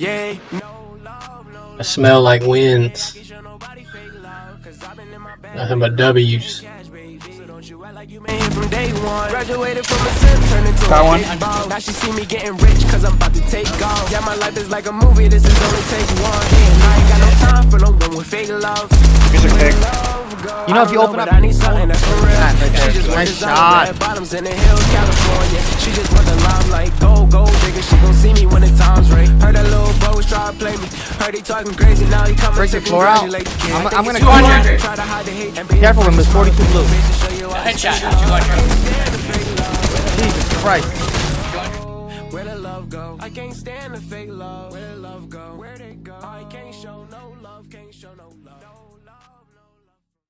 I smell like wins. Nothing but W's. Got one. Now she see me getting rich cause I'm about to take off. Yeah, my life is like a movie, this is only take one. I ain't got no time for no one with fake love. Here's a kick. You know, if you open up, I need something that's for real. right there. She just Nice wants shot. bottoms in the hills, California. She just want the limelight, gold digger. She gon' see me when the time's right. Heard that little bro was trying to play me. Heard he talking crazy, now he coming Break to the floor out. congratulate. I'm gonna call you. Careful with him, there's 42 blue. Headshot. 200. Jesus Christ. Where the love go? I can't stand the fake love. Where the love go?